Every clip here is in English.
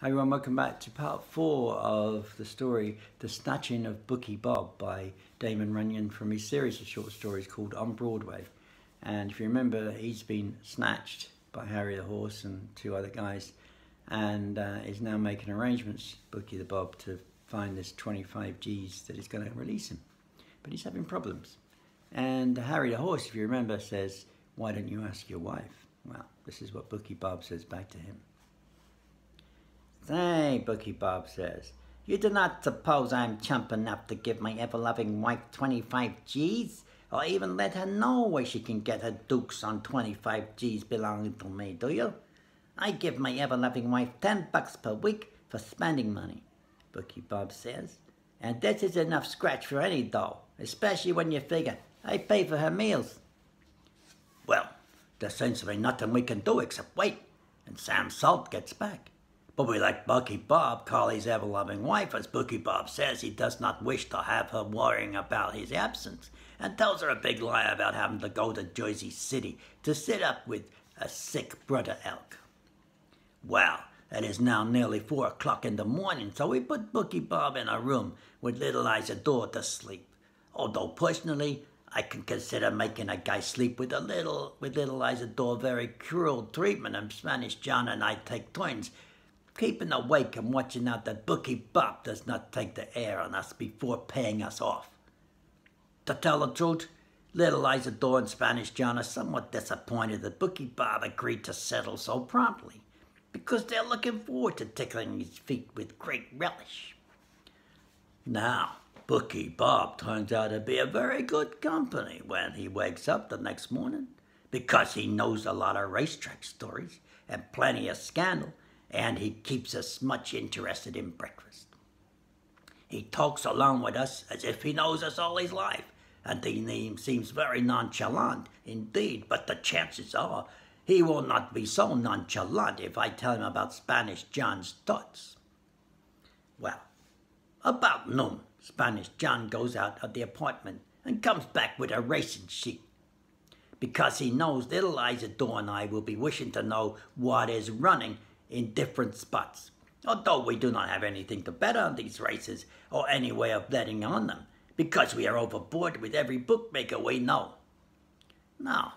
Hi everyone, welcome back to part 4 of the story The Snatching of Bookie Bob by Damon Runyon from his series of short stories called On Broadway. And if you remember, he's been snatched by Harry the horse and two other guys and is now making arrangements, Bookie the Bob, to find this 25 G's that is going to release him. But he's having problems. And Harry the horse, if you remember, says, "Why don't you ask your wife?" Well, this is what Bookie Bob says back to him. "Say," Bookie Bob says, "you do not suppose I'm chump enough to give my ever-loving wife 25 G's, or even let her know where she can get her dukes on 25 G's belonging to me, do you? I give my ever-loving wife $10 per week for spending money," Bookie Bob says, "and this is enough scratch for any dough, especially when you figure I pay for her meals." Well, there seems to be nothing we can do except wait, and Sam Salt gets back. But we let Bookie Bob call his ever-loving wife, as Bookie Bob says he does not wish to have her worrying about his absence, and tells her a big lie about having to go to Jersey City to sit up with a sick brother elk. Well, it is now nearly 4 o'clock in the morning, so we put Bookie Bob in a room with little Isadore to sleep. Although personally, I can consider making a guy sleep with little Isadore very cruel treatment, and Spanish John and I take turns keeping awake and watching out that Bookie Bob does not take the air on us before paying us off. To tell the truth, little Isadore and Spanish John are somewhat disappointed that Bookie Bob agreed to settle so promptly, because they're looking forward to tickling his feet with great relish. Now, Bookie Bob turns out to be a very good company when he wakes up the next morning, because he knows a lot of racetrack stories and plenty of scandal, and he keeps us much interested in breakfast. He talks along with us as if he knows us all his life, and he seems very nonchalant indeed, but the chances are he will not be so nonchalant if I tell him about Spanish John's thoughts. Well, about noon, Spanish John goes out of the apartment and comes back with a racing sheet, because he knows little Isadore and I will be wishing to know what is running in different spots, although we do not have anything to bet on these races or any way of betting on them, because we are overboard with every bookmaker we know. Now,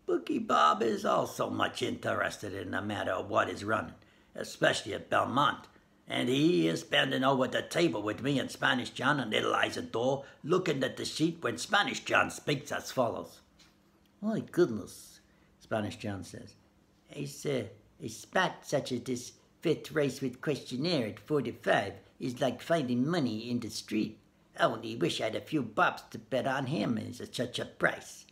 Bookie Bob is also much interested in the matter of what is running, especially at Belmont, and he is bending over the table with me and Spanish John and little Isadore, looking at the sheet when Spanish John speaks as follows. "My goodness," Spanish John says, a spot such as this fifth race with questionnaire at 45 is like finding money in the street. I only wish I had a few bobs to bet on him at such a price."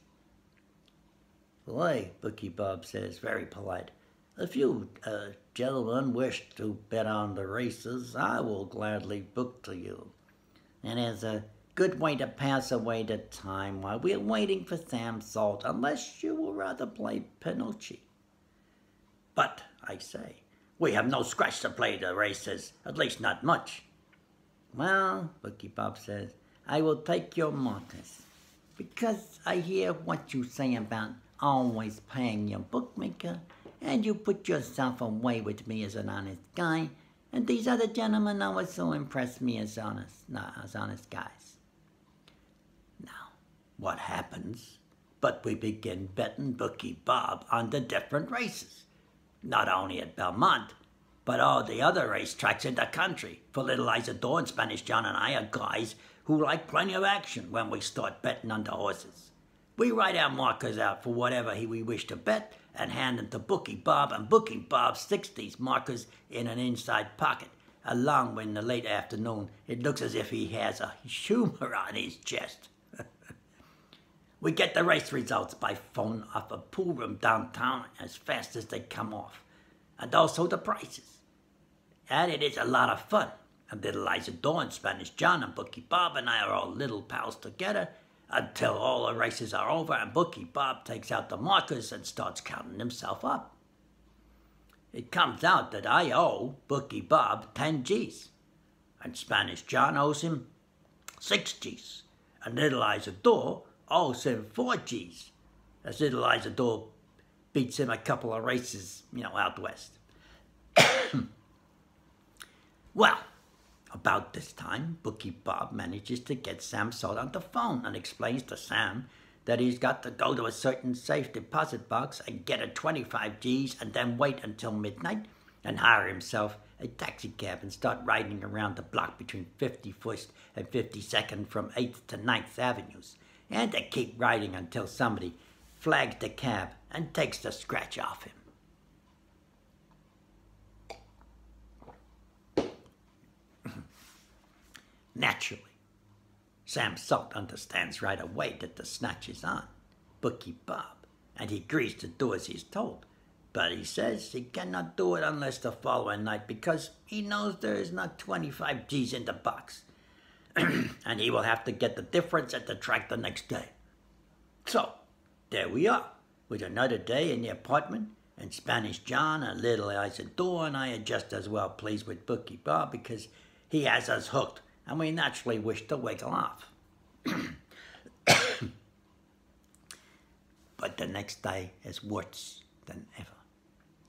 "Why," Bookie Bob says, very polite, "if you gentlemen wish to bet on the races, I will gladly book to you. It is a good way to pass away the time while we're waiting for Sam Salt, unless you will rather play Pinocchio." "But," I say, "we have no scratch to play the races, at least not much." "Well," Bookie Bob says, "I will take your markers, because I hear what you say about always paying your bookmaker, and you put yourself away with me as an honest guy, and these other gentlemen also impress me as honest guys." Now, what happens? But we begin betting Bookie Bob on the different races, not only at Belmont, but all the other racetracks in the country, for little Isadore and Spanish John and I are guys who like plenty of action when we start betting on the horses. We write our markers out for whatever we wish to bet and hand them to Bookie Bob, and Bookie Bob sticks these markers in an inside pocket. Along in the late afternoon, it looks as if he has a humor on his chest. We get the race results by phone off a pool room downtown as fast as they come off, and also the prices. And it is a lot of fun, and little Isadore and Spanish John and Bookie Bob and I are all little pals together until all the races are over and Bookie Bob takes out the markers and starts counting himself up. It comes out that I owe Bookie Bob 10 G's, and Spanish John owes him 6 G's, and little Isadore owes him 4 G's, as little Isadore beats him a couple of races, out west. Well, about this time, Bookie Bob manages to get Sam Salt on the phone and explains to Sam that he's got to go to a certain safe deposit box and get a 25 G's and then wait until midnight and hire himself a taxi cab and start riding around the block between 51st and 52nd from 8th to 9th Avenues, and to keep riding until somebody flags the cab and takes the scratch off him. Naturally, Sam Salt understands right away that the snatch is on Bookie Bob, and he agrees to do as he's told. But he says he cannot do it unless the following night because he knows there is not 25 G's in the box. And he will have to get the difference at the track the next day. So, there we are, with another day in the apartment, and Spanish John and Little Isadore and I are just as well pleased with Bookie Bob because he has us hooked, and we naturally wish to wiggle off. But the next day is worse than ever.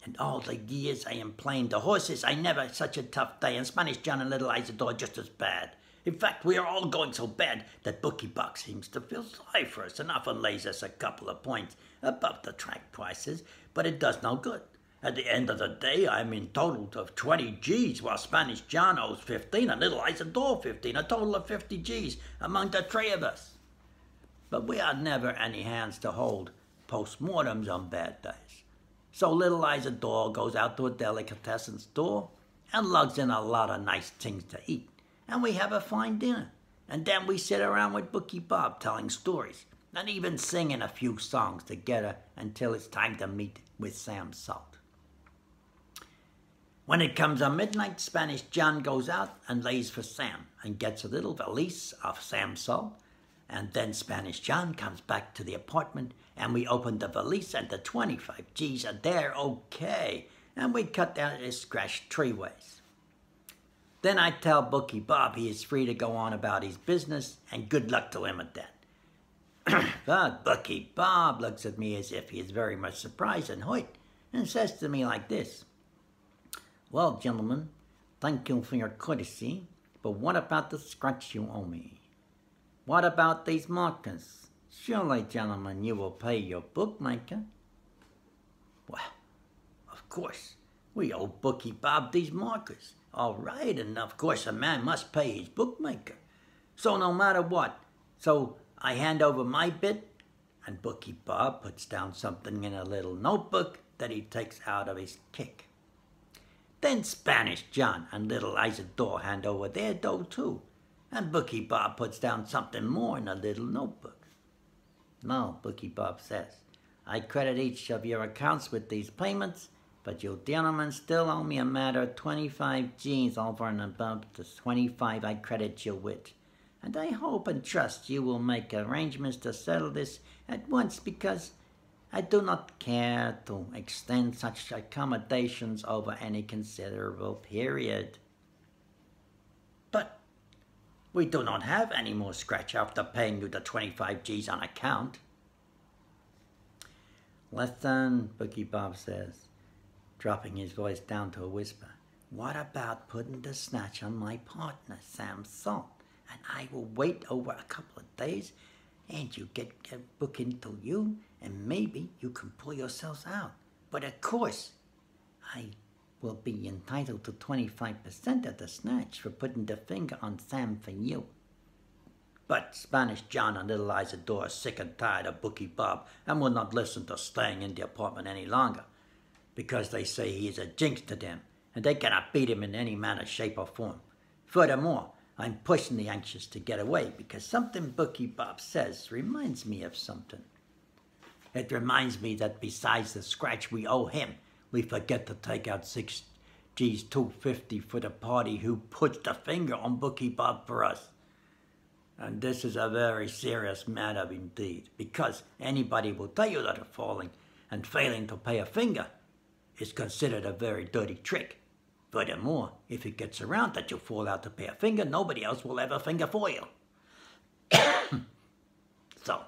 In all the years I am playing the horses, I never had such a tough day, and Spanish John and Little Isadore are just as bad. In fact, we are all going so bad that Bookie Bob seems to feel sorry for us and often lays us a couple of points above the track prices, but it does no good. At the end of the day, I'm in total of 20 G's, while Spanish John owes 15 and Little Isadore 15, a total of 50 G's among the three of us. But we are never any hands to hold post-mortems on bad days. So Little Isadore goes out to a delicatessen store and lugs in a lot of nice things to eat. And we have a fine dinner. And then we sit around with Bookie Bob telling stories and even singing a few songs together until it's time to meet with Sam Salt. When it comes on midnight, Spanish John goes out and lays for Sam and gets a little valise of Sam Salt. And then Spanish John comes back to the apartment and we open the valise and the 25 G's are there, okay. And we cut down his scratch 3 ways. Then I tell Bookie Bob he is free to go on about his business and good luck to him at that. But Bookie Bob looks at me as if he is very much surprised and hurt and says to me like this. Well, gentlemen, thank you for your courtesy, but what about the scratch you owe me? What about these markers? Surely, gentlemen, you will pay your bookmaker. Well, of course, we owe Bookie Bob these markers. All right, and of course a man must pay his bookmaker. So no matter what, so I hand over my bit, and Bookie Bob puts down something in a little notebook that he takes out of his kick. Then Spanish John and Little Isadore hand over their dough too, and Bookie Bob puts down something more in a little notebook. No, Bookie Bob says, I credit each of your accounts with these payments, but you gentlemen still owe me a matter of 25 G's over and above the 25 I credit you with. And I hope and trust you will make arrangements to settle this at once because I do not care to extend such accommodations over any considerable period. But we do not have any more scratch after paying you the 25 G's on account. Listen, Bookie Bob says, dropping his voice down to a whisper. What about putting the snatch on my partner, Sam Salt? And I will wait over a couple of days and you get a book into you and maybe you can pull yourselves out. But of course, I will be entitled to 25% of the snatch for putting the finger on Sam for you. But Spanish John and Little Isadore are sick and tired of Bookie Bob and will not listen to staying in the apartment any longer because they say he is a jinx to them and they cannot beat him in any manner, shape or form. Furthermore, I'm personally anxious to get away because something Bookie Bob says reminds me of something. It reminds me that besides the scratch we owe him, we forget to take out 6 G's 250 for the party who puts the finger on Bookie Bob for us. And this is a very serious matter indeed, because anybody will tell you that a falling and failing to pay a finger is considered a very dirty trick. Furthermore, if it gets around that you fall out to pay a finger, nobody else will ever finger for you. So,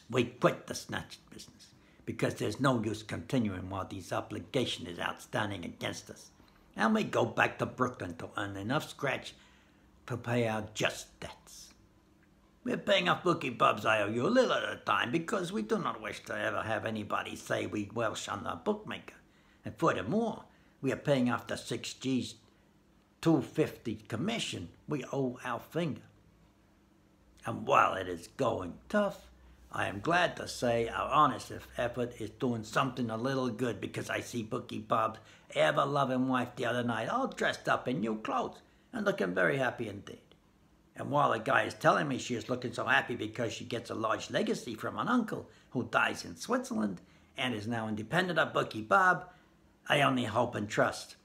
we quit the snatch business because there's no use continuing while this obligation is outstanding against us. and we go back to Brooklyn to earn enough scratch to pay our just debts. We're paying off Bookiebob's IOU a little at a time because we do not wish to ever have anybody say we Welsh on our bookmaker. And furthermore, we are paying off the 6G's $2.50 commission we owe our finger. And while it is going tough, I am glad to say our honest effort is doing something a little good, because I see Bookiebob's ever-loving wife the other night all dressed up in new clothes and looking very happy indeed. And while a guy is telling me she is looking so happy because she gets a large legacy from an uncle who dies in Switzerland and is now independent of Bookiebob, I only hope and trust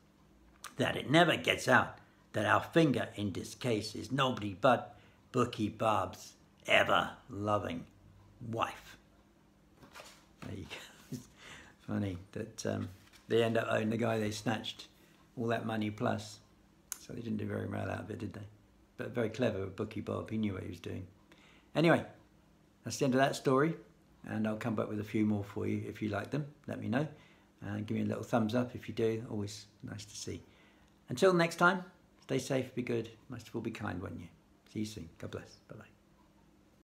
that it never gets out that our finger in this case is nobody but Bookiebob's ever-loving wife. There you go. It's funny that they end up owing the guy they snatched all that money plus. So they didn't do very well out of it, did they? But very clever with Bookiebob. He knew what he was doing. Anyway, that's the end of that story. And I'll come back with a few more for you if you like them. Let me know. And give me a little thumbs up if you do. Always nice to see. Until next time, stay safe, be good. Most of all, be kind, won't you? See you soon. God bless. Bye-bye.